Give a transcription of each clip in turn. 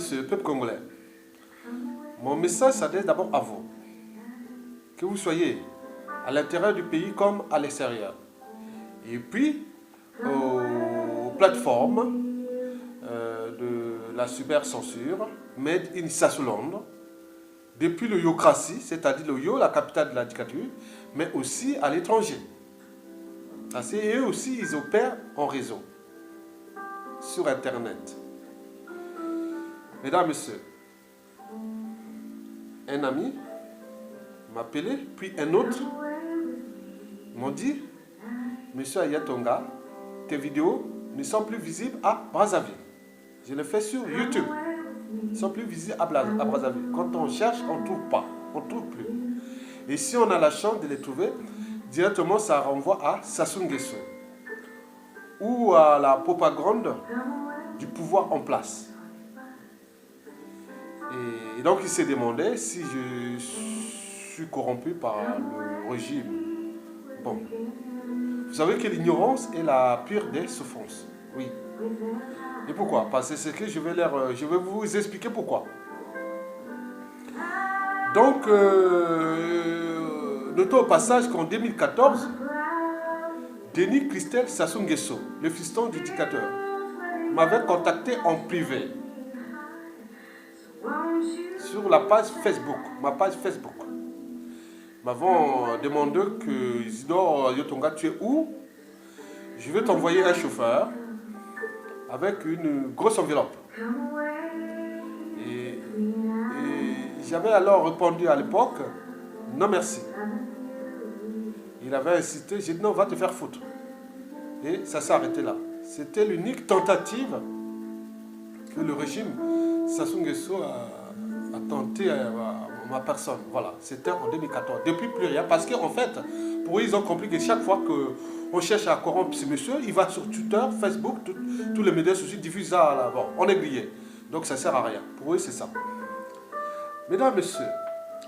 Monsieur, peuple congolais, mon message s'adresse d'abord à vous. Que vous soyez à l'intérieur du pays comme à l'extérieur. Et puis, aux plateformes de la cyber-censure, Made in Sassoland, depuis le Yocratie, c'est-à-dire le Yo, la capitale de la dictature, mais aussi à l'étranger. Et eux aussi, ils opèrent en réseau, sur Internet. Mesdames, Messieurs, un ami m'a appelé, puis un autre m'ont dit, Monsieur Ayatonga, tes vidéos ne sont plus visibles à Brazzaville. Je le fais sur YouTube. Ils ne sont plus visibles à Brazzaville. Quand on cherche, on ne trouve pas. On ne trouve plus. Et si on a la chance de les trouver, directement ça renvoie à Sassou Nguesso. Ou à la propagande du pouvoir en place. Et donc il s'est demandé si je suis corrompu par le régime. Bon. Vous savez que l'ignorance est la pire des souffrances. Oui. Et pourquoi? Parce que c'est que je vais vous expliquer pourquoi. Donc, notons au passage qu'en 2014, Denis Christel Sassou Nguesso, le fiston du dictateur, m'avait contacté en privé sur la page Facebook, ma page Facebook. M'avons demandé que Isidore Yotonga, tu es où? Je vais t'envoyer un chauffeur avec une grosse enveloppe. Et j'avais alors répondu à l'époque, non merci. Il avait insisté, j'ai dit non, va te faire foutre. Et ça s'est arrêté là. C'était l'unique tentative que le régime Sassou Nguesso a tenté à ma personne. Voilà, c'était en 2014. Depuis plus rien, parce qu'en fait, pour eux, ils ont compris que chaque fois qu'on cherche à corrompre ce monsieur, il va sur Twitter, Facebook, tous les médias sociaux diffusent ça là. Bon, on est grillé. Donc ça ne sert à rien. Pour eux, c'est ça. Mesdames, Messieurs,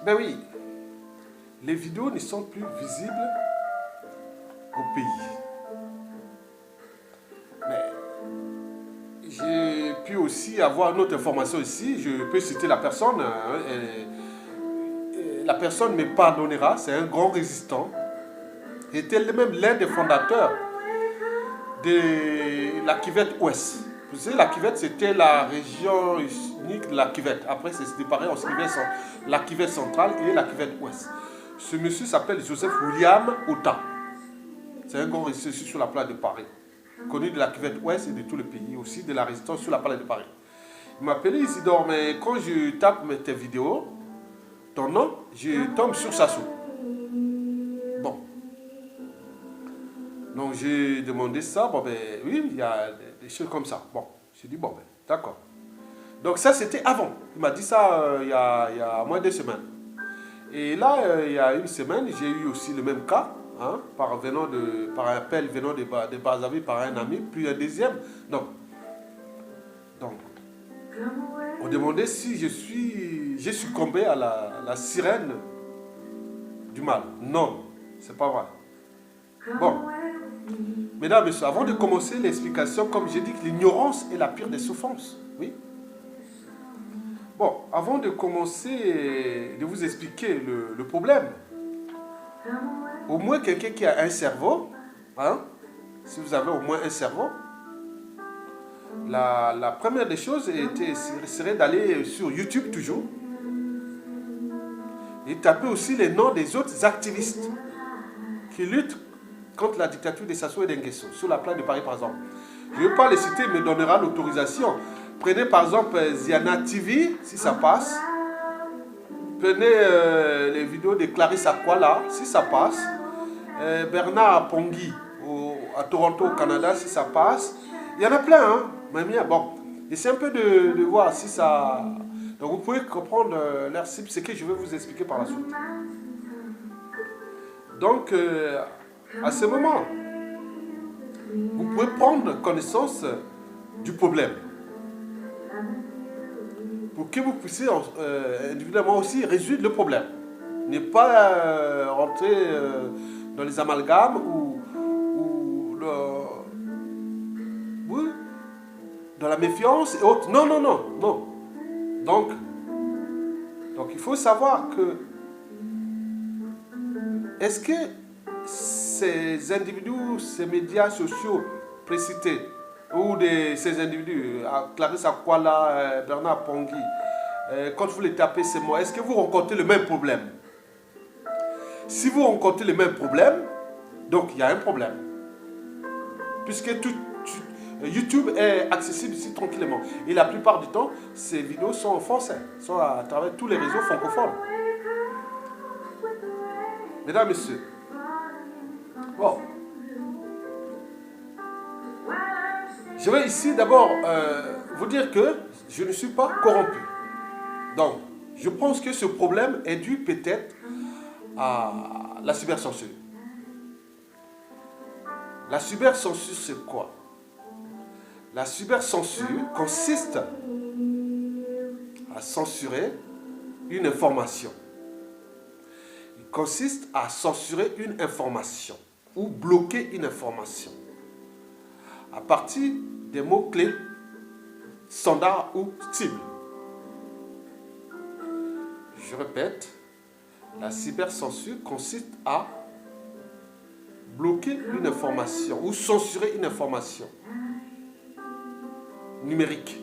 ben oui, les vidéos ne sont plus visibles au pays. Mais j'ai pu aussi avoir une autre information ici. Je peux citer la personne. La personne me pardonnera. C'est un grand résistant. Il était même l'un des fondateurs de la Cuvette Ouest. Vous savez, la Cuvette, c'était la région unique de la Cuvette. Après, c'est séparé en la Cuvette centrale et la Cuvette Ouest. Ce monsieur s'appelle Joseph William Ota. C'est un grand résistant sur la place de Paris. Connu de la Cuvette Ouest et de tout le pays, aussi de la résistance sur la place de Paris. Il m'a appelé Isidore, mais quand je tape tes vidéos, ton nom, je tombe sur Sassou. Bon. Donc j'ai demandé ça, bon ben oui, il y a des choses comme ça. Bon, j'ai dit bon ben d'accord. Donc ça c'était avant. Il m'a dit ça il y a moins de 2 semaines. Et là, il y a une semaine, j'ai eu aussi le même cas. Hein, par appel venant de Brazzaville par un ami, puis un deuxième. Donc, on demandait si j'ai succombé à la sirène du mal. Non, c'est pas vrai. Bon, mesdames et messieurs, avant de commencer l'explication, comme j'ai dit, que l'ignorance est la pire des souffrances. Oui. Bon, avant de commencer, de vous expliquer le problème, au moins quelqu'un qui a un cerveau, hein, si vous avez au moins un cerveau, la première des choses serait d'aller sur YouTube toujours et taper aussi les noms des autres activistes qui luttent contre la dictature de Sassou Nguesso, sur la place de Paris par exemple. Je ne vais pas les citer, mais donnera l'autorisation. Prenez par exemple Ziana TV, si ça passe. Prenez les vidéos de Clarisse Akwala, si ça passe. Bernard Pongui à Toronto, au Canada, si ça passe. Il y en a plein, hein. Même bon. Essayez un peu de voir si ça... Donc vous pouvez comprendre leur cible, c'est que je vais vous expliquer par la suite. Donc, à ce moment, vous pouvez prendre connaissance du problème. Pour que vous puissiez individuellement aussi résoudre le problème. Ne pas rentrer dans les amalgames ou dans la méfiance et autres. Non, non, non, non. Donc il faut savoir que est-ce que ces individus, ces médias sociaux précités, ou ces individus, Clarisse Akwala, Bernard Pongui, quand vous les tapez ces mots, est-ce que vous rencontrez le même problème? Si vous rencontrez le même problème, donc il y a un problème. Puisque YouTube est accessible ici tranquillement. Et la plupart du temps, ces vidéos sont en français, sont à travers tous les réseaux francophones. Mesdames, Messieurs, bon. Je vais ici d'abord vous dire que je ne suis pas corrompu. Donc, je pense que ce problème est dû peut-être à la cybercensure. La cybercensure, c'est quoi? La cybercensure consiste à censurer une information. Il consiste à censurer une information ou bloquer une information à partir des mots-clés standards ou cibles. Je répète, la cybercensure consiste à bloquer une information ou censurer une information numérique.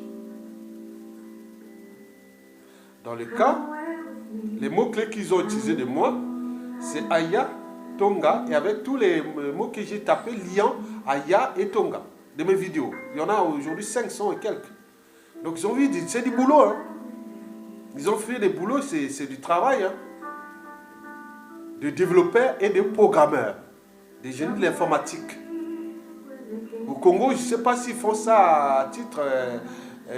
Dans le cas, les mots-clés qu'ils ont utilisés de moi, c'est Aya, Tonga, et avec tous les mots que j'ai tapés liant Aya et Tonga de mes vidéos. Il y en a aujourd'hui 500 et quelques. Donc ils ont vu, c'est du boulot. Hein. Ils ont fait des boulots, c'est du travail. Hein. De développeurs et de programmeurs. Des génies de l'informatique. Au Congo, je ne sais pas s'ils font ça à titre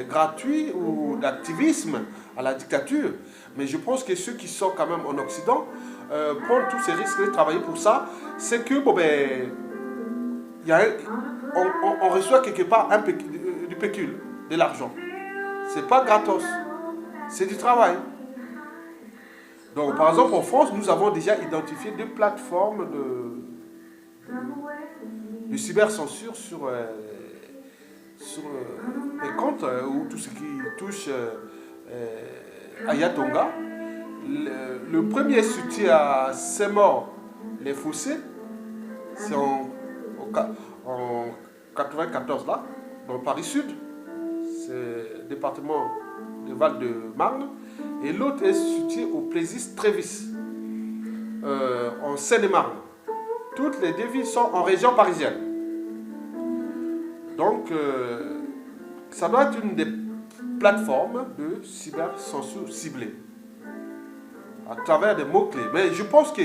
gratuit ou d'activisme à la dictature. Mais je pense que ceux qui sont quand même en Occident prennent tous ces risques de travailler pour ça. C'est que, bon, ben, on reçoit quelque part du pécule, de l'argent. C'est pas gratos. C'est du travail. Donc, par exemple, en France, nous avons déjà identifié deux plateformes de cybercensure sur les comptes ou tout ce qui touche Aya Tonga. Le premier situé à Saint-Maur-les-Fossés, c'est en 94 là, dans Paris Sud, c'est le département de Val-de-Marne, et l'autre est situé au Plessis-Trévis, en Seine-et-Marne. Toutes les deux villes sont en région parisienne. Donc, ça doit être une des plateformes de cybercensure ciblée à travers des mots-clés. Mais je pense que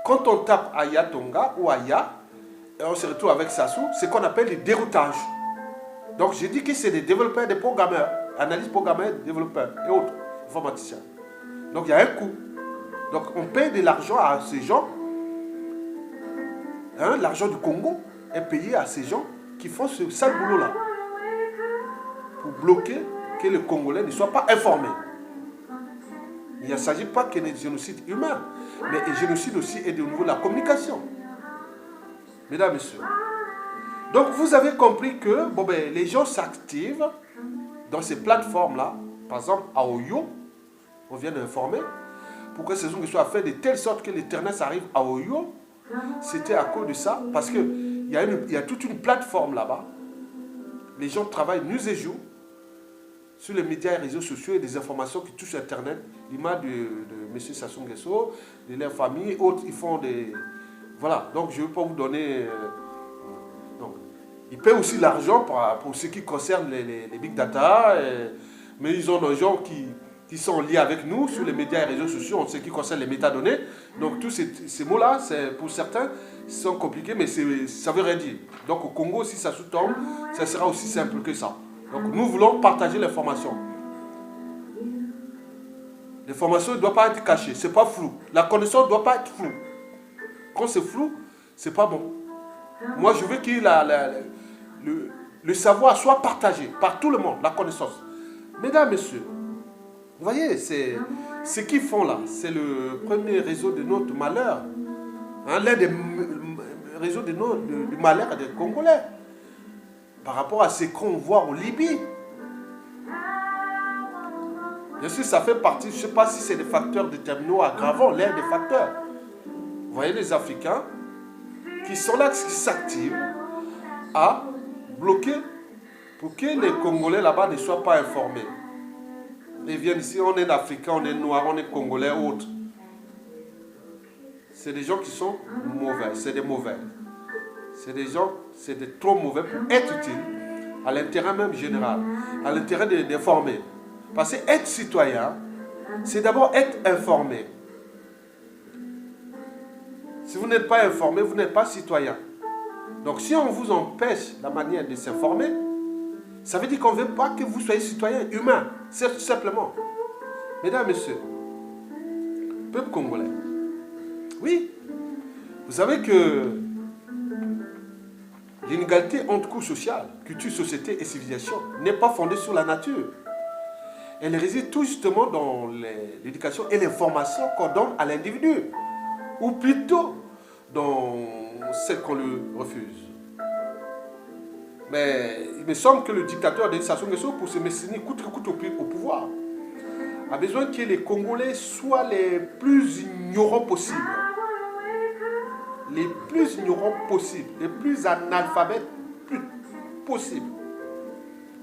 quand on tape Aya Tonga ou Aya, et on se retrouve avec Sassou, c'est ce qu'on appelle le déroutage. Donc, je dis que c'est des développeurs, des programmeurs, analystes programmeurs, développeurs et autres informaticiens. Donc, il y a un coût. Donc, on paye de l'argent à ces gens. Hein, l'argent du Congo est payé à ces gens qui font ce sale boulot-là. Pour bloquer que les Congolais ne soient pas informés. Il ne s'agit pas que de génocide humain, mais le génocide aussi est de niveau de la communication. Mesdames, Messieurs. Donc, vous avez compris que bon, ben, les gens s'activent dans ces plateformes-là. Par exemple, à Oyo, on vient d'informer, pour que ces gens soient faits de telle sorte que l'Éternel arrive à Oyo. C'était à cause de ça, parce qu'il y a toute une plateforme là-bas. Les gens travaillent nuit et jour sur les médias et réseaux sociaux et des informations qui touchent Internet. L'image de M. Sassou Nguesso, de leur famille, autres, ils font des... Voilà, donc je ne veux pas vous donner... donc, ils paient aussi l'argent pour ce qui concerne les big data, mais ils ont des gens qui sont liés avec nous sur les médias et réseaux sociaux en ce qui concerne les métadonnées. Donc tous ces mots-là, pour certains, sont compliqués, mais ça ne veut rien dire. Donc au Congo, si ça sous-tombe, ça sera aussi simple que ça. Donc nous voulons partager l'information. L'information ne doit pas être cachée, ce n'est pas flou. La connaissance ne doit pas être floue. Quand c'est flou, ce n'est pas bon. Moi, je veux que le savoir soit partagé par tout le monde, la connaissance. Mesdames, Messieurs, vous voyez, ce qu'ils font là, c'est le premier réseau de notre malheur. Hein, l'un des réseaux du malheur des Congolais. Par rapport à ce qu'on voit en Libye. Bien sûr, ça fait partie, je ne sais pas si c'est des facteurs déterminants aggravants, l'un des facteurs. Vous voyez les Africains qui sont là, qui s'activent à bloquer pour que les Congolais là-bas ne soient pas informés. Ils viennent ici, on est Africain, on est noir, on est Congolais, autres. C'est des gens qui sont mauvais, c'est des mauvais. C'est des gens, c'est des trop mauvais pour être utiles à l'intérêt même général, à l'intérêt des formés. Parce que être citoyen, c'est d'abord être informé. Si vous n'êtes pas informé, vous n'êtes pas citoyen. Donc si on vous empêche la manière de s'informer, ça veut dire qu'on ne veut pas que vous soyez citoyen humain, c'est tout simplement. Mesdames, Messieurs, peuple congolais, oui, vous savez que l'inégalité entre couches sociales, culture, société et civilisation n'est pas fondée sur la nature. Elle réside tout justement dans l'éducation et l'information qu'on donne à l'individu, ou plutôt dans celle qu'on lui refuse. Mais il me semble que le dictateur de Sassou Nguesso, pour se maintenir coûte que coûte au pouvoir, a besoin que les Congolais soient les plus ignorants possibles. Les plus ignorants possibles, les plus analphabètes possibles,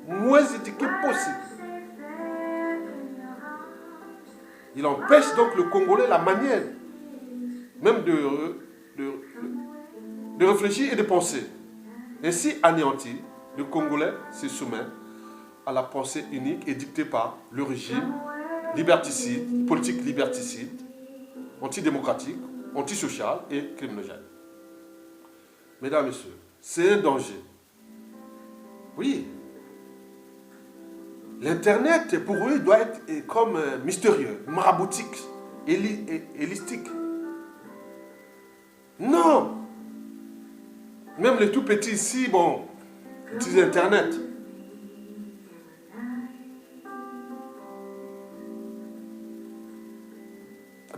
moins éduqués possible. Il empêche donc le Congolais la manière même de réfléchir et de penser. Ainsi anéanti, le Congolais se soumet à la pensée unique et dictée par le régime liberticide, politique liberticide, antidémocratique, antisocial et criminogène. Mesdames, Messieurs, c'est un danger. Oui. L'Internet, pour eux, doit être comme mystérieux, maraboutique, élistique. Non. Même les tout petits ici, bon, utilisent Internet.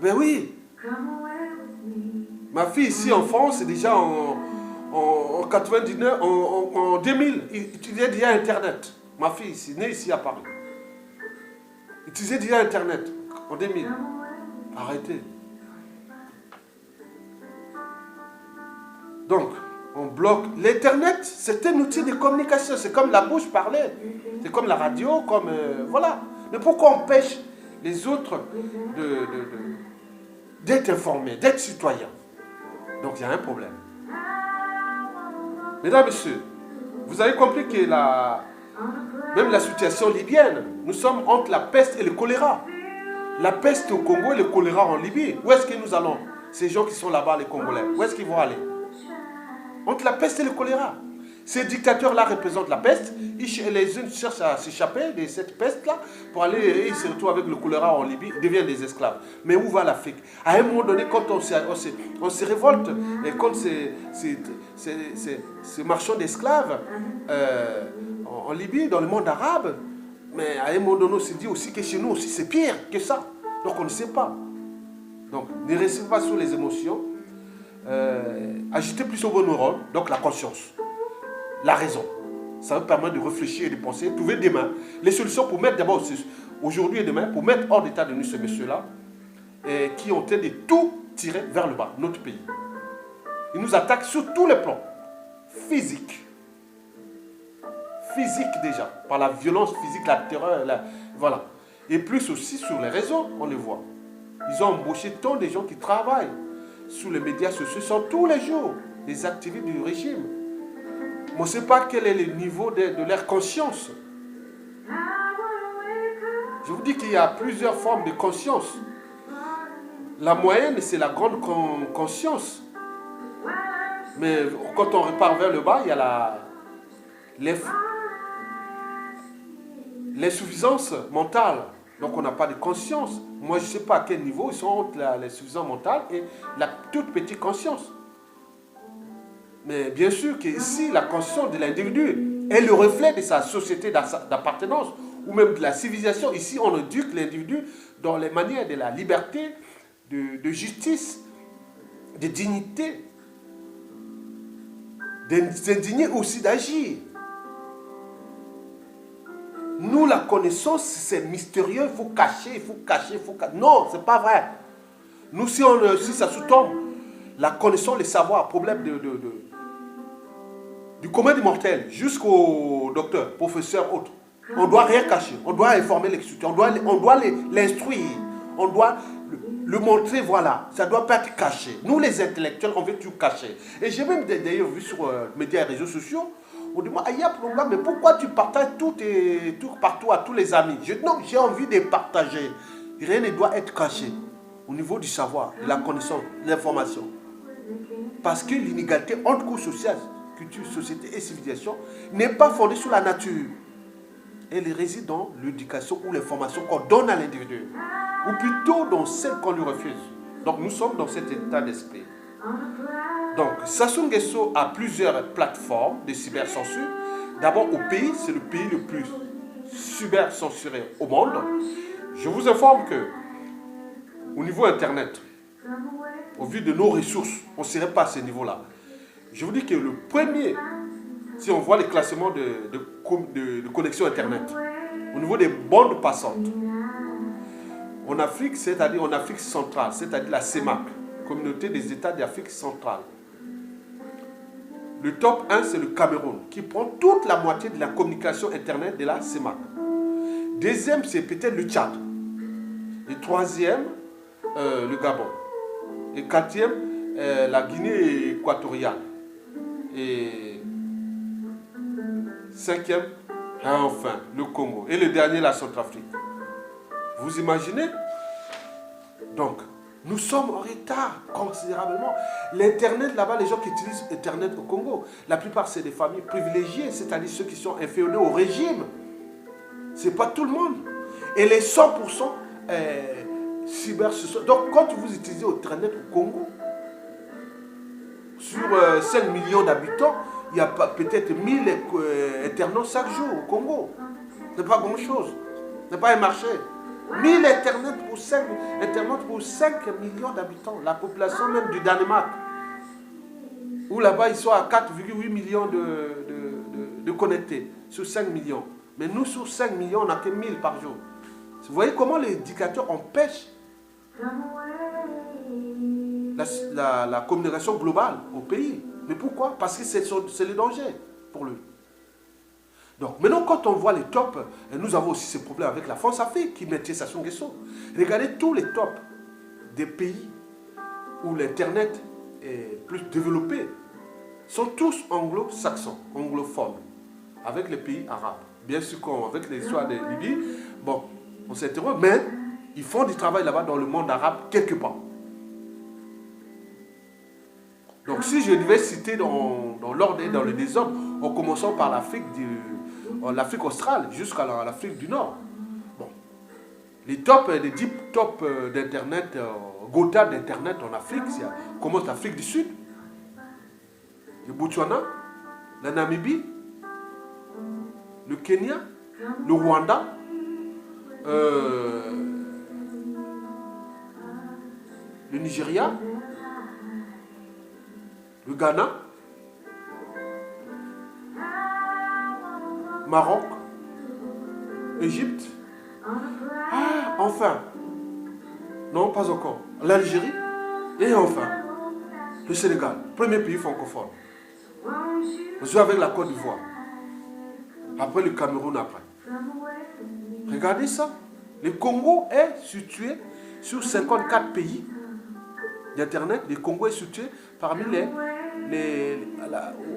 Ben oui. Ma fille ici en France, déjà en 99, en 2000, utilisait déjà Internet. Ma fille ici, née ici à Paris. Utilisait déjà Internet en 2000. Arrêtez. Donc, on bloque. L'Internet, c'est un outil de communication. C'est comme la bouche parlait. C'est comme la radio, comme... voilà. Mais pourquoi on empêche les autres d'être informés, d'être citoyens? Donc, il y a un problème. Mesdames, Messieurs, vous avez compris que même la situation libyenne, nous sommes entre la peste et le choléra. La peste au Congo et le choléra en Libye. Où est-ce que nous allons? Ces gens qui sont là-bas, les Congolais, où est-ce qu'ils vont aller? Entre la peste et le choléra. Ces dictateurs-là représentent la peste. Les uns cherchent à s'échapper de cette peste-là pour aller, et ils se retrouvent avec le choléra en Libye, ils deviennent des esclaves. Mais où va l'Afrique? À un moment donné, quand on se révolte, et quand ces marchands d'esclaves en Libye, dans le monde arabe, mais à un moment donné, on se dit aussi que chez nous aussi, c'est pire que ça. Donc on ne sait pas. Donc ne restez pas sur les émotions. Agiter plus au bon neurones, donc la conscience, la raison. Ça vous permet de réfléchir et de penser, trouver demain les solutions pour mettre d'abord, aujourd'hui et demain, pour mettre hors d'état de nuit ces messieurs-là qui ont été de tout tirer vers le bas, notre pays. Ils nous attaquent sur tous les plans. Physique déjà, par la violence physique, la terreur, voilà. Et plus aussi sur les réseaux, on les voit. Ils ont embauché tant de gens qui travaillent sous les médias sociaux, sont tous les jours des activistes du régime. On ne sait pas quel est le niveau de leur conscience. Je vous dis qu'il y a plusieurs formes de conscience. La moyenne, c'est la grande conscience. Mais quand on repart vers le bas, il y a l'insuffisance mentale. Donc on n'a pas de conscience. Moi, je ne sais pas à quel niveau ils sont entre l'insuffisance mentale et la toute petite conscience. Mais bien sûr qu'ici, la conscience de l'individu est le reflet de sa société d'appartenance ou même de la civilisation. Ici, on éduque l'individu dans les manières de la liberté, de justice, de dignité, d'indigner aussi d'agir. Nous, la connaissance, c'est mystérieux, il faut cacher, il faut cacher, il faut cacher. Non, c'est pas vrai. Nous, si ça sous-tombe, la connaissance, les savoirs, problème du commun des mortels jusqu'au docteur, professeur, autre. On doit rien cacher. On doit informer l'étudiant. On doit l'instruire. On doit le montrer, voilà. Ça ne doit pas être caché. Nous, les intellectuels, on veut tout cacher. Et j'ai même d'ailleurs vu sur les médias et réseaux sociaux, on dit, il y a un problème, mais pourquoi tu partages tout partout à tous les amis? Non, j'ai envie de partager. Rien ne doit être caché au niveau du savoir, de la connaissance, de l'information. Parce que l'inégalité entre couches sociales, culture, société et civilisation n'est pas fondée sur la nature. Elle réside dans l'éducation ou l'information qu'on donne à l'individu, ou plutôt dans celle qu'on lui refuse. Donc nous sommes dans cet état d'esprit. Donc Sassou Nguesso a plusieurs plateformes de cybercensure. D'abord au pays, c'est le pays le plus cybercensuré au monde. Je vous informe que au niveau internet, au vu de nos ressources, on ne serait pas à ce niveau-là. Je vous dis que le premier, si on voit les classements de connexion internet, au niveau des bandes passantes, en Afrique, c'est-à-dire en Afrique centrale, c'est-à-dire la CEMAC, Communauté des États d'Afrique centrale. Le top 1, c'est le Cameroun, qui prend toute la moitié de la communication internet de la CEMAC. Deuxième, c'est peut-être le Tchad. Et troisième, le Gabon. Et quatrième, la Guinée équatoriale. Et cinquième, enfin, le Congo. Et le dernier, la Centrafrique. Vous imaginez? Donc, nous sommes en retard considérablement. L'Internet, là-bas, les gens qui utilisent Internet au Congo, la plupart, c'est des familles privilégiées, c'est-à-dire ceux qui sont inféodés au régime. Ce n'est pas tout le monde. Et les 100% cyber, donc, quand vous utilisez Internet au Congo, sur 5 millions d'habitants, il y a peut-être 1000 internautes chaque jour au Congo. Ce n'est pas grand-chose. Ce n'est pas un marché. 1000 internautes pour 5 millions d'habitants. La population même du Danemark. Où là-bas, ils sont à 4,8 millions de connectés sur 5 millions. Mais nous, sur 5 millions, on n'a que 1000 par jour. Vous voyez comment les dictateurs empêchent la communication globale au pays. Mais pourquoi? Parce que c'est le danger pour lui. Donc maintenant, quand on voit les tops, nous avons aussi ce problème avec la France-Afrique qui mettait Sassou Nguesso. Regardez tous les tops des pays où l'Internet est plus développé, sont tous anglo-saxons, anglophones, avec les pays arabes. Bien sûr qu'avec l'histoire de Libye, bon, on s'interroge, mais ils font du travail là-bas dans le monde arabe quelque part. Donc si je devais citer dans l'ordre et dans le désordre, en commençant par l'Afrique australe jusqu'à l'Afrique du Nord. Bon. Les 10 tops d'Internet, Gotha d'Internet en Afrique, on commence l'Afrique du Sud, le Botswana, la Namibie, le Kenya, le Rwanda, le Nigeria, le Ghana, Maroc, Égypte, enfin, non pas encore, l'Algérie, et enfin, le Sénégal, premier pays francophone. Je suis avec la Côte d'Ivoire, après le Cameroun après. Regardez ça, le Congo est situé sur 54 pays d'Internet. Le Congo est situé parmi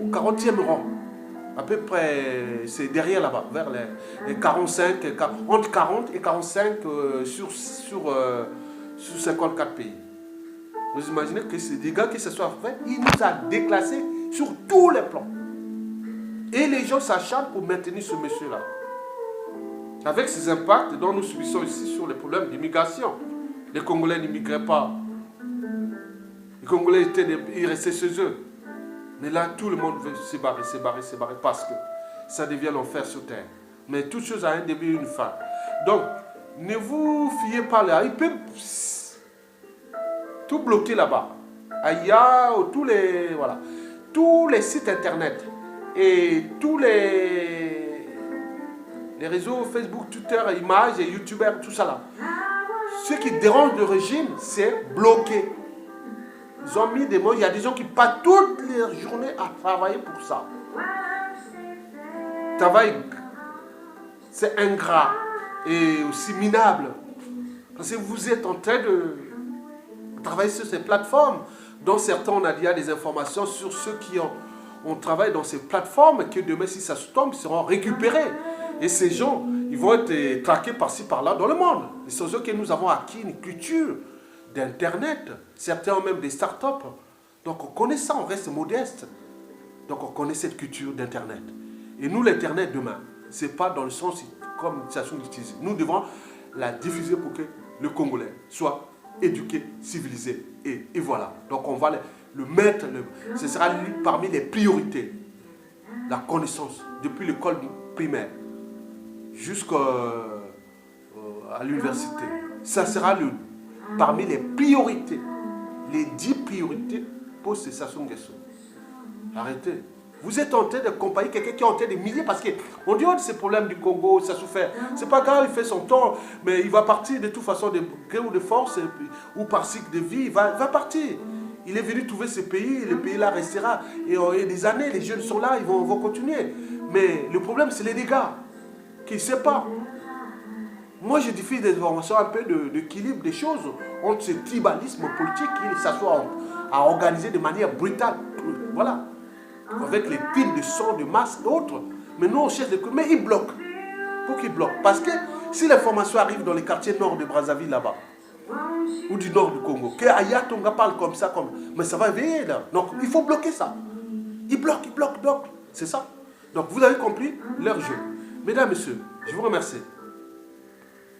au 40e rang. À peu près, c'est derrière là-bas, vers les 45, entre 40 et 45 sur 54 pays. Vous imaginez que ces dégâts qui se sont faits, il nous a déclassés sur tous les plans. Et les gens s'acharnent pour maintenir ce monsieur-là. Avec ces impacts dont nous subissons ici sur les problèmes d'immigration. Les Congolais n'immigraient pas. Les Congolais ils restaient chez eux. Mais là, tout le monde veut se barrer parce que ça devient l'enfer sur terre. Mais toute chose a un début et une fin. Donc, ne vous fiez pas là. Il peut tout bloquer là-bas. Aïe, tous les sites internet et tous les les réseaux Facebook, Twitter, Images et YouTubers, tout ça là. Ce qui dérange le régime, c'est bloquer. Ils ont mis des mots, il y a des gens qui passent toutes les journées à travailler pour ça. Travail, c'est ingrat et aussi minable. Parce que vous êtes en train de travailler sur ces plateformes, dont certains, on a déjà des informations sur ceux qui ont travaillé dans ces plateformes, que demain, si ça se tombe, ils seront récupérés. Et ces gens, ils vont être traqués par-ci, par-là dans le monde. Et c'est eux que nous avons acquis une culture d'Internet. Certains ont même des startups. Donc on connaît ça, on reste modeste. Donc on connaît cette culture d'Internet. Et nous, l'Internet demain, ce n'est pas dans le sens comme l'utilisation l'utilise. Nous devons la diffuser pour que le Congolais soit éduqué, civilisé. Et voilà. Donc on va le mettre, ce sera parmi les priorités. La connaissance, depuis l'école primaire jusqu'à l'université. Ça sera parmi les priorités. Les 10 priorités pour ces Sassou Nguesso. Arrêtez. Vous êtes en train de comparer quelqu'un qui est en train de milliers parce qu'on dit, oh, ces problèmes du Congo, ça souffre. C'est pas grave, il fait son temps, mais il va partir de toute façon de gré ou de force ou par cycle de vie, il va partir. Il est venu trouver ce pays, le pays là restera. Et des années, les jeunes sont là, ils vont continuer. Mais le problème, c'est les dégâts qui ne savent pas. Moi, je diffuse des informations un peu d'équilibre des choses entre ce tribalisme politique qui s'assoit à organiser de manière brutale. Voilà. Avec les piles de sang, de masse et autres. Mais nous, on cherche des coups. Mais ils bloquent. Pourquoi ils bloquent? Parce que si l'information arrive dans les quartiers nord de Brazzaville, là-bas, ou du nord du Congo, que Aya Tonga parle comme ça, mais ça va éveiller, là. Donc, il faut bloquer ça. Ils bloquent. C'est ça. Donc, vous avez compris leur jeu. Mesdames, Messieurs, je vous remercie.